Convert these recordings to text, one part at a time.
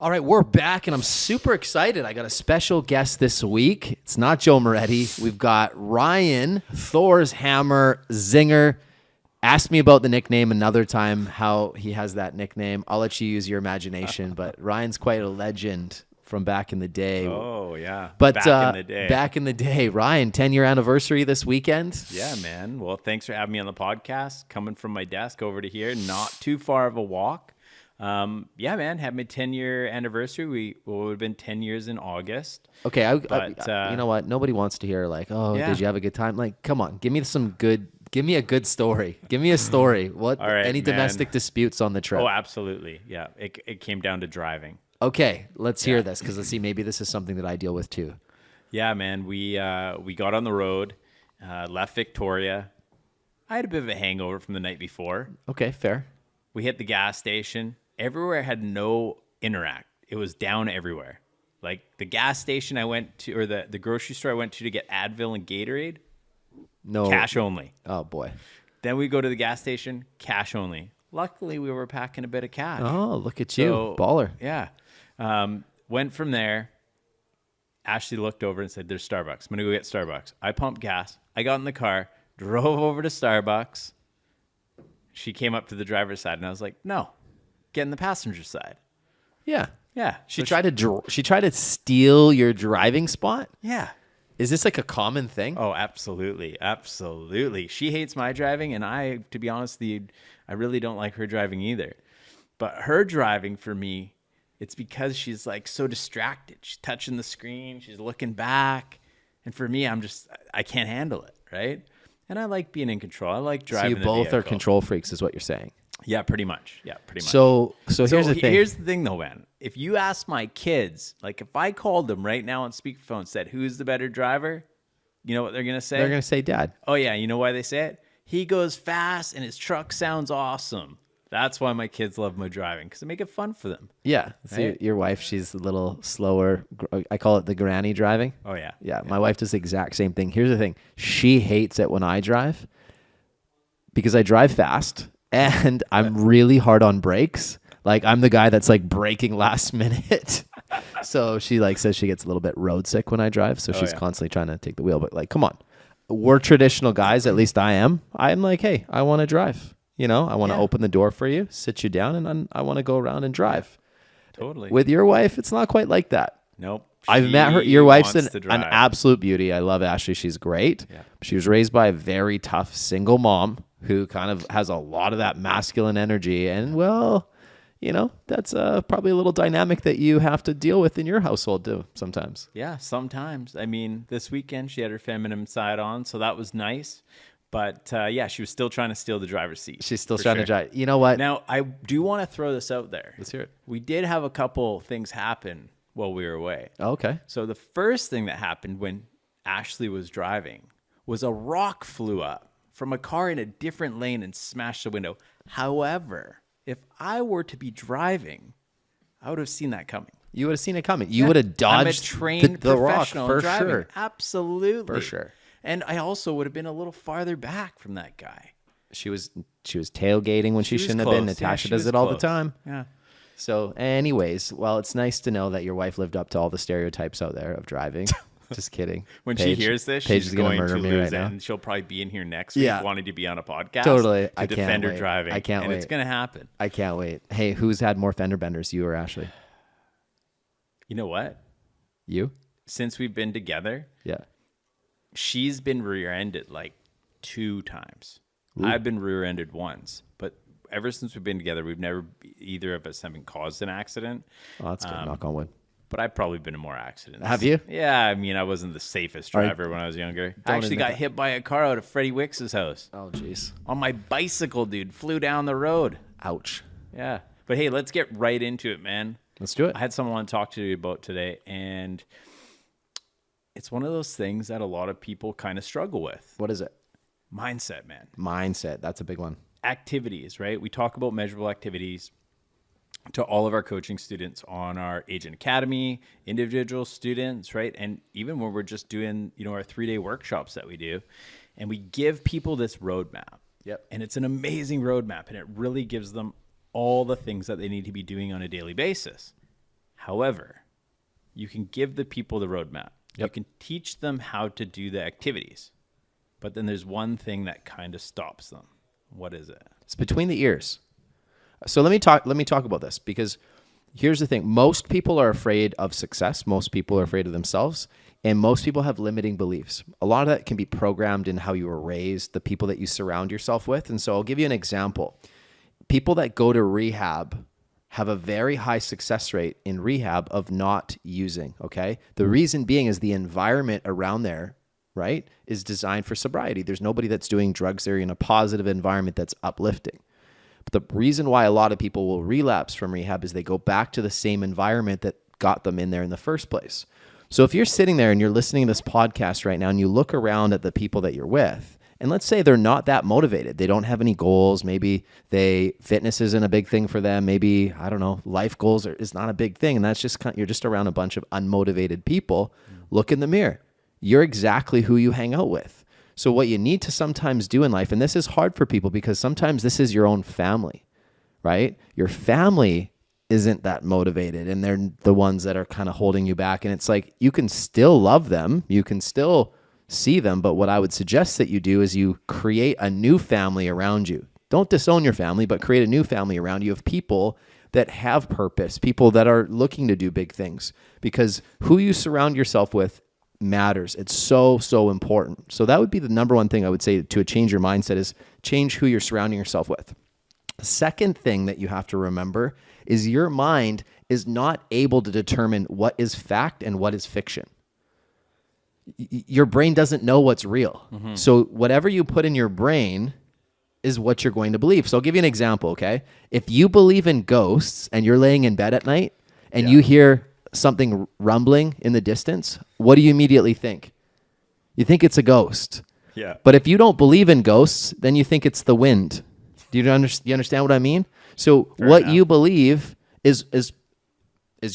All right, we're back, and I'm super excited. I got a special guest this week. It's not Joe Moretti. We've got Ryan, Thor's Hammer Zinger. Ask me about the nickname another time, how he has that nickname. I'll let you use your imagination, but Ryan's quite a legend from back in the day. Oh, yeah. But back in the day. Back in the day. Ryan, 10-year anniversary this weekend. Yeah, man. Well, thanks for having me on the podcast. Coming from my desk over to here, not too far of a walk. Yeah, man, had my 10-year anniversary. It would have been 10 years in August. Okay, you know what? Nobody wants to hear like, oh, Yeah. did you have a good time? Like, come on, give me a good story. Give me a story. What? All right, any man. Domestic disputes on the trip? Oh, absolutely. Yeah, it came down to driving. Okay, let's hear this because let's see. Maybe this is something that I deal with too. Yeah, man, we got on the road, left Victoria. I had a bit of a hangover from the night before. Okay, fair. We hit the gas station. Everywhere had no interact. It was down everywhere. Like the gas station I went to, or the grocery store I went to get Advil and Gatorade, No cash only. Oh boy. Then we go to the gas station, cash only. Luckily, we were packing a bit of cash. Oh, look at you, So, baller. Yeah. Went from there. Ashley looked over and said, "There's Starbucks. I'm going to go get Starbucks." I pumped gas. I got in the car, drove over to Starbucks. She came up to the driver's side, and I was like, "No, get in the passenger side." Yeah. Yeah. She So tried to steal your driving spot. Yeah. Is this like a common thing? Oh, absolutely. Absolutely. She hates my driving, and I, to be honest, I really don't like her driving either. But her driving for me, it's because she's like so distracted. She's touching the screen, she's looking back. And for me, I can't handle it, right? And I like being in control. I like So driving you the both are vehicle. control freaks, is what you're saying. Yeah, pretty much. Yeah, pretty much. So here's the thing. Here's the thing, though, man. If you ask my kids, like if I called them right now on speakerphone and said, "Who's the better driver?" You know what they're gonna say? They're gonna say, "Dad." Oh yeah, you know why they say it? He goes fast and his truck sounds awesome. That's why my kids love my driving, because I make it fun for them. Yeah. So Right? your wife, she's a little slower. I call it the granny driving. Oh yeah. Yeah, my wife does the exact same thing. Here's the thing. She hates it when I drive because I drive fast and I'm really hard on brakes. Like I'm the guy that's like braking last minute. So she like says she gets a little bit road sick when I drive. So she's yeah. constantly trying to take the wheel. But like, come on. We're traditional guys. At least I am. I'm like, hey, I want to drive. You know, I want to Yeah. open the door for you, sit you down, and I want to go around and drive. Totally. With your wife, it's not quite like that. Nope. I've met her. She Your wife's wants an to drive. absolute beauty. I love Ashley. She's great. Yeah. She was raised by a very tough single mom who kind of has a lot of that masculine energy. And, well, you know, that's probably a little dynamic that you have to deal with in your household, too, sometimes. Yeah, sometimes. I mean, this weekend she had her feminine side on, so that was nice. But yeah, she was still trying to steal the driver's seat. She's still for trying to sure. drive. You know what? Now, I do want to throw this out there. Let's hear it. We did have a couple things happen while we were away. Oh, okay. So the first thing that happened when Ashley was driving was a rock flew up from a car in a different lane and smashed the window. However, if I were to be driving, I would have seen that coming. You would have seen it coming. You would have I'm a dodged trained the rock professional for in driving. sure. Absolutely. For sure. And I also would have been a little farther back from that guy. She was tailgating when she was shouldn't have been. close. Yeah, Natasha she does was it all the close. time. Yeah. So, anyways, well, it's nice to know that your wife lived up to all the stereotypes out there of driving. Just kidding. When Paige- she hears this, Paige she's is gonna going murder to me lose right it, now. and she'll probably be in here next week Yeah. wanting to be on a podcast. Totally. To I can't defend her wait. driving. I can't and wait. it's going to happen. I can't wait. Hey, who's had more fender benders, you or Ashley? You know what? You? Since we've been together, Yeah. she's been rear-ended like 2 times. I've been rear-ended once, but ever since we've been together, we've never either of us haven't caused an accident. Oh, that's good. Knock on wood. But I've probably been in more accidents. Have you? Yeah, I mean, I wasn't the safest All right. driver when I was younger. I Don't actually admit got that. hit by a car out of Freddie Wicks's house Oh, jeez. on my bicycle, dude. Flew down the road. Ouch. Yeah. But hey, let's get right into it, man. Let's do it. I had someone I want to talk to you about today, and it's one of those things that a lot of people kind of struggle with. What is it? Mindset, man. Mindset. That's a big one. Activities, right? We talk about measurable activities to all of our coaching students on our Agent Academy, individual students, right? And even when we're just doing, our 3-day workshops that we do, and we give people this roadmap. Yep. And it's an amazing roadmap, and it really gives them all the things that they need to be doing on a daily basis. However, you can give the people the roadmap. You Yep. can teach them how to do the activities. But then there's one thing that kind of stops them. What is it? It's between the ears. So let me talk about this, because here's the thing. Most people are afraid of success. Most people are afraid of themselves. And most people have limiting beliefs. A lot of that can be programmed in how you were raised, the people that you surround yourself with. And so I'll give you an example. People that go to rehab have a very high success rate in rehab of not using, okay? The reason being is the environment around there, right, is designed for sobriety. There's nobody that's doing drugs there in a positive environment that's uplifting. But the reason why a lot of people will relapse from rehab is they go back to the same environment that got them in there in the first place. So if you're sitting there and you're listening to this podcast right now and you look around at the people that you're with, and let's say they're not that motivated, they don't have any goals, maybe fitness isn't a big thing for them, maybe, I don't know, life goals is not a big thing, and that's just you're just around a bunch of unmotivated people. Look in the mirror. You're exactly who you hang out with. So what you need to sometimes do in life, and this is hard for people because sometimes this is your own family, right? Your family isn't that motivated and they're the ones that are kind of holding you back. And it's like, you can still love them. You can still see them. But what I would suggest that you do is you create a new family around you. Don't disown your family, but create a new family around you of people that have purpose, people that are looking to do big things, because who you surround yourself with matters. It's so, so important. So that would be the number one thing I would say to change your mindset is change who you're surrounding yourself with. The second thing that you have to remember is your mind is not able to determine what is fact and what is fiction. Your brain doesn't know what's real. Mm-hmm. So whatever you put in your brain is what you're going to believe. So I'll give you an example, okay? If you believe in ghosts and you're laying in bed at night and you hear something rumbling in the distance, what do you immediately think? You think it's a ghost. Yeah. But if you don't believe in ghosts, then you think it's the wind. Do you understand what I mean? So Fair what enough. you believe is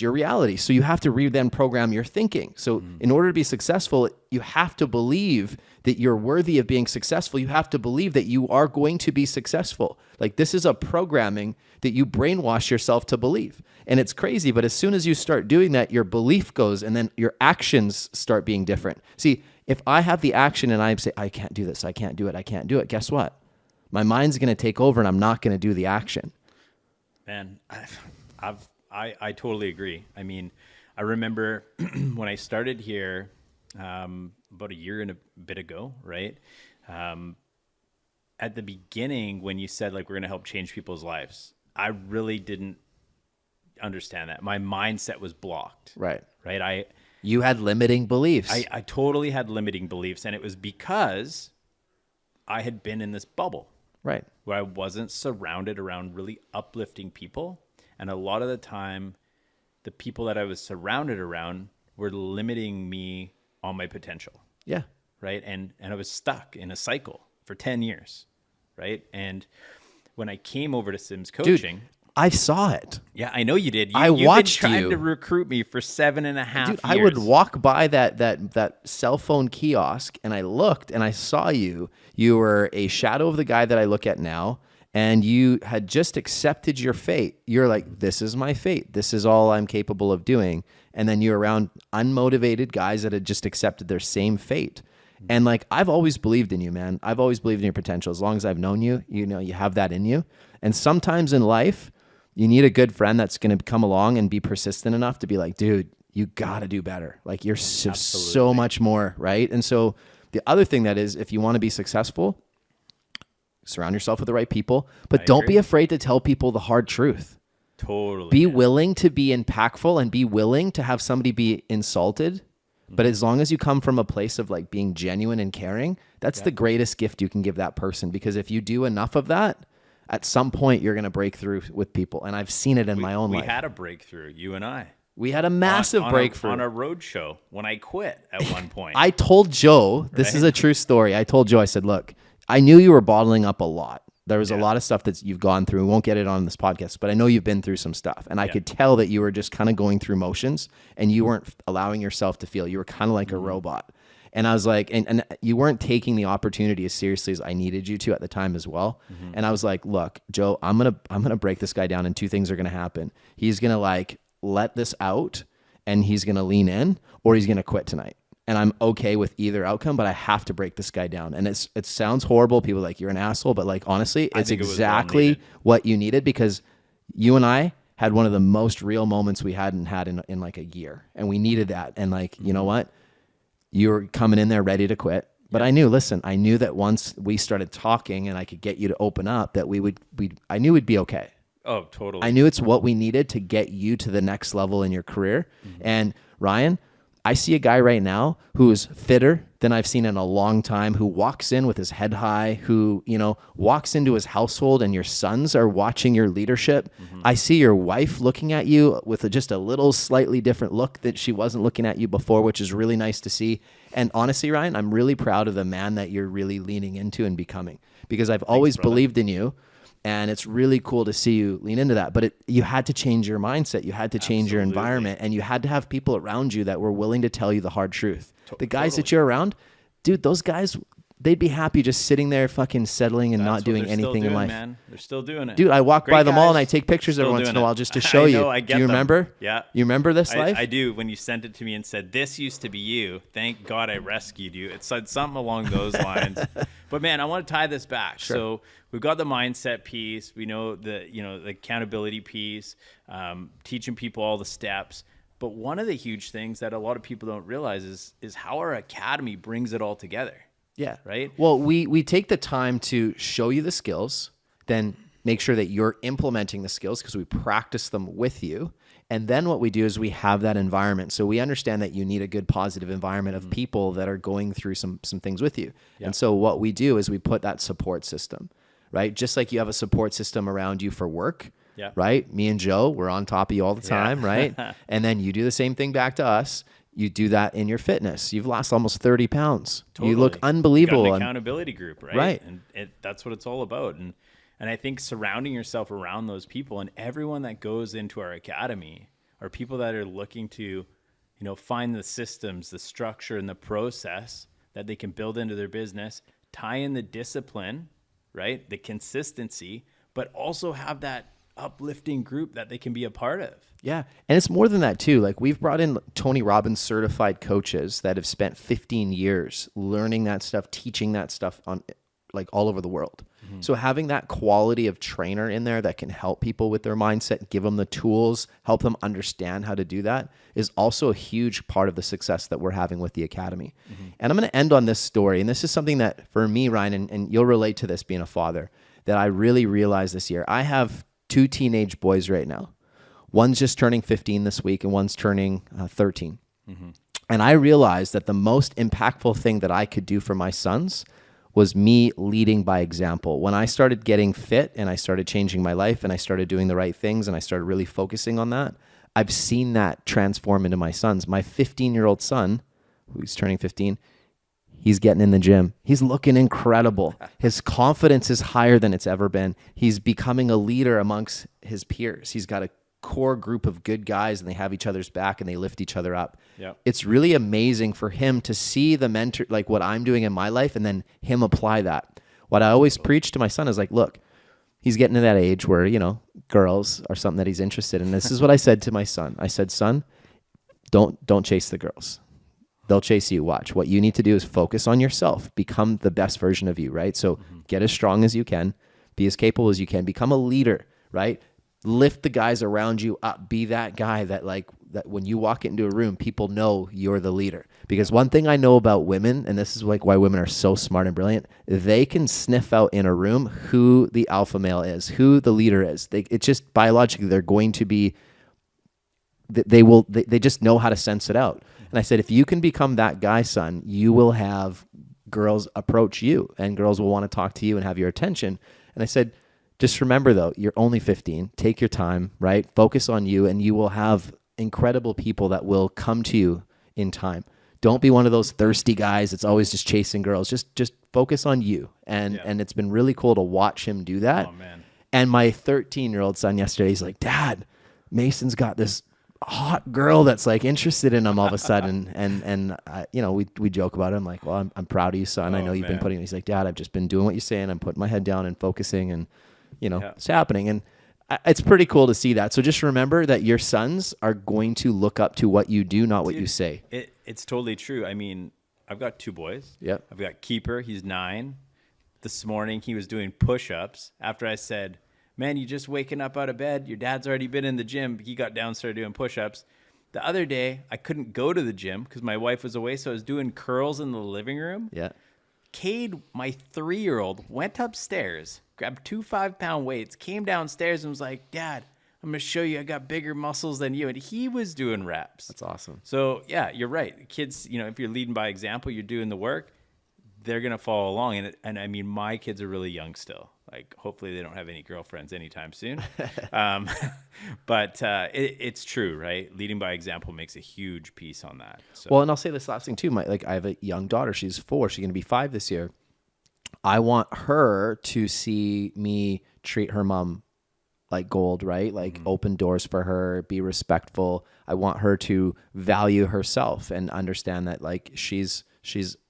your reality. So you have to then program your thinking. So in order to be successful, you have to believe that you're worthy of being successful. You have to believe that you are going to be successful. Like, this is a programming that you brainwash yourself to believe. And it's crazy, but as soon as you start doing that, your belief goes and then your actions start being different. See, if I have the action and I say, I can't do this, I can't do it, guess what? My mind's going to take over and I'm not going to do the action. Man, I totally agree. I mean, I remember when I started here about a year and a bit ago, right? At the beginning, when you said like we're going to help change people's lives, I really didn't understand that. My mindset was blocked. Right. You had limiting beliefs. I totally had limiting beliefs, and it was because I had been in this bubble. Right. Where I wasn't surrounded around really uplifting people. And a lot of the time, the people that I was surrounded around were limiting me on my potential. Yeah. Right. And I was stuck in a cycle for 10 years. Right. And when I came over to Sims Coaching. Dude, I saw it. Yeah, I know you did. I watched been trying you to recruit me for 7.5 years. I would walk by that cell phone kiosk and I looked and I saw you. You were a shadow of the guy that I look at now, and you had just accepted your fate. You're like, this is my fate. This is all I'm capable of doing. And then you're around unmotivated guys that had just accepted their same fate. And like, I've always believed in you, man. I've always believed in your potential. As long as I've known you, you know, you have that in you. And sometimes in life, you need a good friend that's going to come along and be persistent enough to be like, dude, you got to do better. Like, you're so much more, right? And so the other thing that is, if you want to be successful, surround yourself with the right people, but don't be afraid to tell people the hard truth. Totally. Be willing to be impactful and be willing to have somebody be insulted. But as long as you come from a place of like being genuine and caring, that's the greatest gift you can give that person. Because if you do enough of that, at some point you're going to break through with people. And I've seen it in my own life. We had a breakthrough, you and I. We had a massive breakthrough. On a road show when I quit at one point. I told Joe, this is a true story. I told Joe, I said, look, I knew you were bottling up a lot. There was a lot of stuff that you've gone through. We won't get it on this podcast, but I know you've been through some stuff. And I could tell that you were just kind of going through motions and you weren't allowing yourself to feel. You were kind of like a robot. And I was like, and you weren't taking the opportunity as seriously as I needed you to at the time as well. And I was like, look, Joe, I'm gonna break this guy down, and two things are gonna happen. He's gonna like let this out and he's going to lean in, or he's going to quit tonight. And I'm okay with either outcome, but I have to break this guy down. And it sounds horrible. People are like, you're an asshole. But like, honestly, it's exactly what you needed, because you and I had one of the most real moments we hadn't had in like a year. And we needed that. And like, you know what? You were coming in there ready to quit. But I knew that once we started talking and I could get you to open up, that I knew we'd be okay. Oh, totally. I knew it's what we needed to get you to the next level in your career. And Ryan, I see a guy right now who is fitter than I've seen in a long time, who walks in with his head high, who, walks into his household and your sons are watching your leadership. I see your wife looking at you with just a little slightly different look that she wasn't looking at you before, which is really nice to see. And honestly, Ryan, I'm really proud of the man that you're really leaning into and becoming, because I've always believed in you. And it's really cool to see you lean into that. But you had to change your mindset. You had to change your environment. And you had to have people around you that were willing to tell you the hard truth. The guys that you're around, dude, those guys, they'd be happy just sitting there fucking settling and not doing anything in life. Man. They're still doing it. Dude, I walk by the mall and I take pictures every once in a while just to show you. I get Do you remember? Them. Yeah. You remember this life? I do. When you sent it to me and said, this used to be you. Thank God I rescued you. It said something along those lines. But man, I want to tie this back. Sure. So we've got the mindset piece. We know the accountability piece, teaching people all the steps. But one of the huge things that a lot of people don't realize is how our academy brings it all together. Yeah. Right. Well, we take the time to show you the skills, then make sure that you're implementing the skills because we practice them with you. And then what we do is we have that environment. So we understand that you need a good positive environment of people that are going through some things with you. Yeah. And so what we do is we put that support system, right? Just like you have a support system around you for work, right? Me and Joe, we're on top of you all the time, right? And then you do the same thing back to us. You do that in your fitness. You've lost almost 30 pounds. Totally. You look unbelievable. You've got an accountability group, right? Right. And that's what it's all about. And I think surrounding yourself around those people, and everyone that goes into our academy are people that are looking to, find the systems, the structure, and the process that they can build into their business, tie in the discipline, right? The consistency, but also have that uplifting group that they can be a part of. Yeah. And it's more than that too. Like we've brought in Tony Robbins certified coaches that have spent 15 years learning that stuff, teaching that stuff on like all over the world. Mm-hmm. So having that quality of trainer in there that can help people with their mindset, give them the tools, help them understand how to do that is also a huge part of the success that we're having with the academy. Mm-hmm. And I'm going to end on this story. And this is something that for me, Ryan, and you'll relate to this being a father, that I really realized this year. I have 2 teenage boys right now. One's just turning 15 this week and one's turning 13. Mm-hmm. And I realized that the most impactful thing that I could do for my sons was me leading by example. When I started getting fit and I started changing my life and I started doing the right things and I started really focusing on that, I've seen that transform into my sons. My 15-year-old son, who's turning 15, he's getting in the gym. He's looking incredible. His confidence is higher than it's ever been. He's becoming a leader amongst his peers. He's got a core group of good guys and they have each other's back and they lift each other up. Yep. It's really amazing for him to see the mentor, like what I'm doing in my life, and then him apply that. What I always preach to my son is like, look, he's getting to that age where, girls are something that he's interested in. This is what I said to my son. I said, son, don't chase the girls. They'll chase you. Watch. What you need to do is focus on yourself. Become the best version of you, right? So get as strong as you can. Be as capable as you can. Become a leader, right? Lift the guys around you up. Be that guy that when you walk into a room, people know you're the leader. Because one thing I know about women, and this is like why women are so smart and brilliant, they can sniff out in a room who the alpha male is, who the leader is. It's just biologically, they're going to be, they just know how to sense it out. And I said, if you can become that guy, son, you will have girls approach you and girls will want to talk to you and have your attention. And I said, just remember though, you're only 15. Take your time, right? Focus on you and you will have incredible people that will come to you in time. Don't be one of those thirsty guys that's always just chasing girls. Just focus on you. And it's been really cool to watch him do that. Oh, man. And my 13-year-old son yesterday, he's like, Dad, Mason's got this hot girl that's like interested in him all of a sudden. And we joke about it. I'm like, well, I'm proud of you, son. I know you've been putting, he's like, Dad, I've just been doing what you're saying. I'm putting my head down and focusing and, it's happening. And It's pretty cool to see that. So just remember that your sons are going to look up to what you do, not what you say. It's totally true. I mean, I've got 2 boys. Yep. I've got Keeper. He's 9. This morning, he was doing push-ups after I said, man, you just waking up out of bed. Your dad's already been in the gym. He got down and started doing push-ups. The other day, I couldn't go to the gym because my wife was away, so I was doing curls in the living room. Yeah. Cade, my 3-year-old, went upstairs, grabbed 2 5-pound weights, came downstairs and was like, Dad, I'm going to show you I got bigger muscles than you. And he was doing reps. That's awesome. So, yeah, you're right. Kids, if you're leading by example, you're doing the work, they're going to follow along. And I mean, my kids are really young still. Like, hopefully they don't have any girlfriends anytime soon. But it's true, right? Leading by example makes a huge piece on that. So. Well, and I'll say this last thing too. I have a young daughter. She's 4. She's going to be 5 this year. I want her to see me treat her mom like gold, right? Like open doors for her, be respectful. I want her to value herself and understand that like she's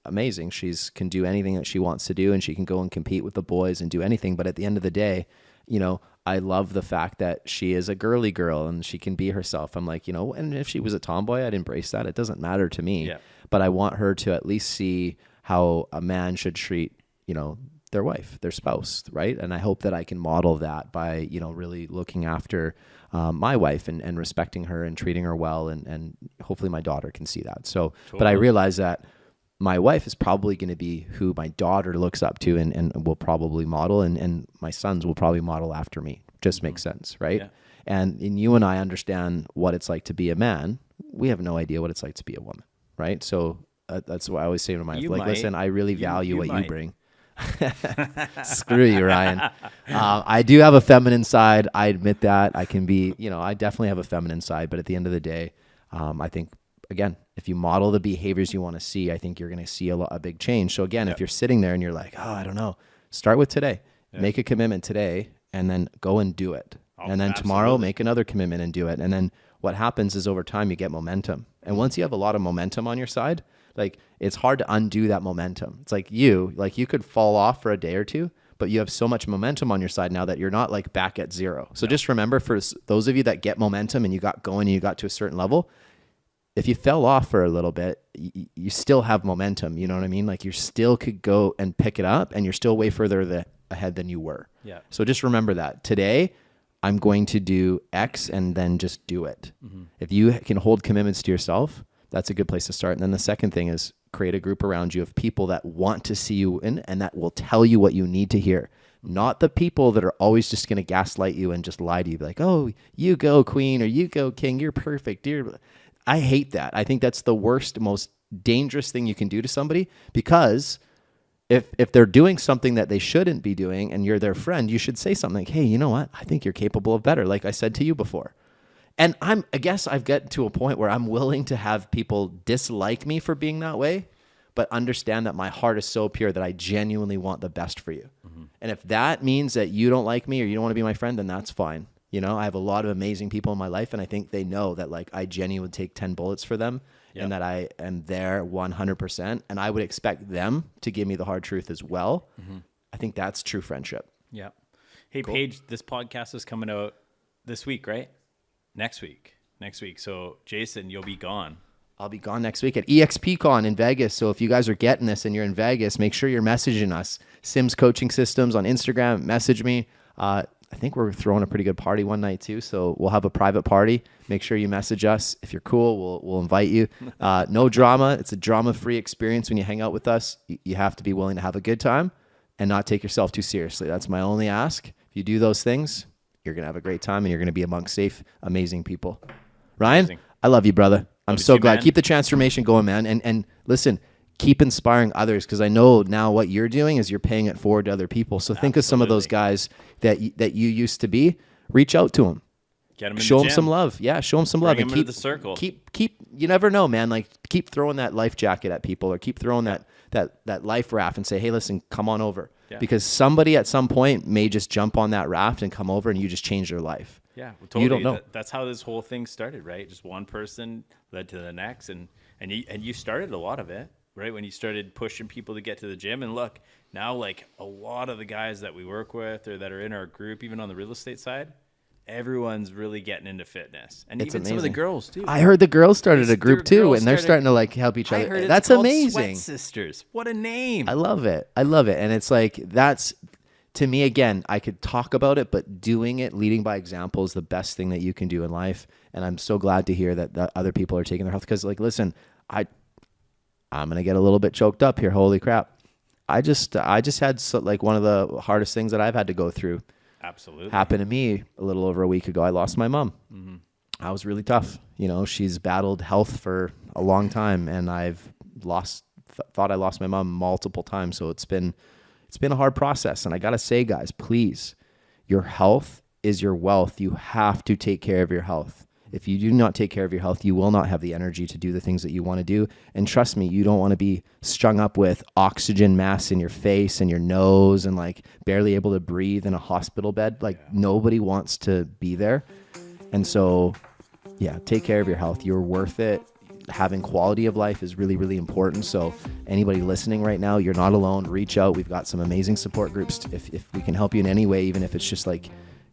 amazing. She's can do anything that she wants to do, and she can go and compete with the boys and do anything. But at the end of the day, I love the fact that she is a girly girl and she can be herself. I'm like, and if she was a tomboy, I'd embrace that. It doesn't matter to me. Yeah. But I want her to at least see how a man should treat, their wife, their spouse, right? And I hope that I can model that by, really looking after my wife and respecting her and treating her well. And hopefully my daughter can see that. So, Totally. But I realize that my wife is probably going to be who my daughter looks up to and will probably model, and my sons will probably model after me. Just makes sense, right? Yeah. And you and I understand what it's like to be a man. We have no idea what it's like to be a woman, right? So that's what I always say to my wife. Like, listen, I really value what you bring. Screw you, Ryan. I do have a feminine side. I admit that. I can be, I definitely have a feminine side, but at the end of the day, I think, again, if you model the behaviors you want to see, I think you're going to see a big change. So again, if you're sitting there and you're like, I don't know, start with today. Make a commitment today and then go and do it. And then tomorrow make another commitment and do it. And then what happens is over time you get momentum. And once you have a lot of momentum on your side, like it's hard to undo that momentum. It's like you could fall off for a day or two, but you have so much momentum on your side now that you're not like back at zero. So just remember, for those of you that get momentum and you got going and you got to a certain level, if you fell off for a little bit, you still have momentum. You know what I mean? Like you still could go and pick it up and you're still way further ahead than you were. Yeah. So just remember that today I'm going to do X and then just do it. Mm-hmm. If you can hold commitments to yourself, that's a good place to start. And then the second thing is create a group around you of people that want to see you in and that will tell you what you need to hear. Not the people that are always just going to gaslight you and just lie to you. Be like, oh, you go queen or you go king. You're perfect. I hate that. I think that's the worst, most dangerous thing you can do to somebody, because if they're doing something that they shouldn't be doing and you're their friend, you should say something like, hey, you know what? I think you're capable of better. Like I said to you before. And I guess I've gotten to a point where I'm willing to have people dislike me for being that way, but understand that my heart is so pure that I genuinely want the best for you. Mm-hmm. And if that means that you don't like me or you don't want to be my friend, then that's fine. I have a lot of amazing people in my life, and I think they know that like I genuinely take 10 bullets for them and that I am there 100%. And I would expect them to give me the hard truth as well. Mm-hmm. I think that's true friendship. Yeah. Hey, cool. Paige, this podcast is coming out this week, right? Next week. So Jason, you'll be gone. I'll be gone next week at EXPCon in Vegas. So if you guys are getting this and you're in Vegas, make sure you're messaging us. Sims Coaching Systems on Instagram. Message me. I think we're throwing a pretty good party one night too. So we'll have a private party. Make sure you message us. If you're cool, we'll invite you. No drama. It's a drama-free experience when you hang out with us. You have to be willing to have a good time and not take yourself too seriously. That's my only ask. If you do those things, you're going to have a great time and you're going to be amongst safe, amazing people. Ryan, amazing. I love you, brother. I'm so glad. Man. Keep the transformation going, man. And listen, keep inspiring others, because I know now what you're doing is you're paying it forward to other people. So think of some of those guys that you used to be. Reach out to them. Get them in show the them some love. Yeah, show them some love. And keep the circle. Keep. You never know, man. Like keep throwing that life jacket at people, or keep throwing that life raft and say, hey, listen, come on over. Yeah. Because somebody at some point may just jump on that raft and come over, and you just change their life. Yeah, well, totally. You don't know. That's how this whole thing started, right? Just one person led to the next, and you started a lot of it, right? When you started pushing people to get to the gym, and look, now like a lot of the guys that we work with or that are in our group, even on the real estate side, everyone's really getting into fitness, and It's even some of the amazing. girls too. I heard the girls started a group too, girls and they're started- starting to like help each I other. heard it's That's called amazing. Sweat Sisters. What a name! I love it. I love it. And it's like, that's, to me, again, I could talk about it, but doing it, leading by example is the best thing that you can do in life. And I'm so glad to hear that other people are taking their health. Because, like, listen, I'm going to get a little bit choked up here. Holy crap. I just had like one of the hardest things that I've had to go through. Absolutely. Happened to me a little over a week ago. I lost my mom. Mm-hmm. I was really tough. You know, she's battled health for a long time, and I've thought I lost my mom multiple times. So it's been a hard process. And I got to say, guys, please, your health is your wealth. You have to take care of your health. If you do not take care of your health, you will not have the energy to do the things that you want to do. And trust me, you don't want to be strung up with oxygen masks in your face and your nose and like barely able to breathe in a hospital bed. Like nobody wants to be there. And so, yeah, take care of your health. You're worth it. Having quality of life is really, really important. So anybody listening right now, you're not alone. Reach out. We've got some amazing support groups. If we can help you in any way, even if it's just like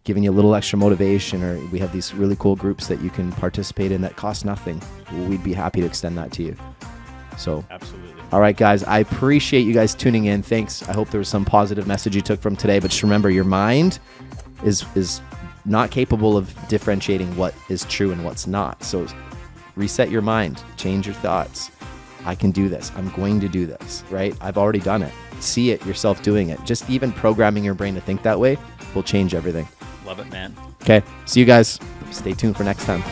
giving you a little extra motivation, or we have these really cool groups that you can participate in that cost nothing, we'd be happy to extend that to you. So Absolutely. All right, guys, I appreciate you guys tuning in. Thanks. I hope there was some positive message you took from today, but just remember, your mind is not capable of differentiating what is true and what's not. So reset your mind, change your thoughts. I can do this. I'm going to do this, right? I've already done it. See it yourself doing it. Just even programming your brain to think that way will change everything. Love it, man. Okay. See you guys. Stay tuned for next time.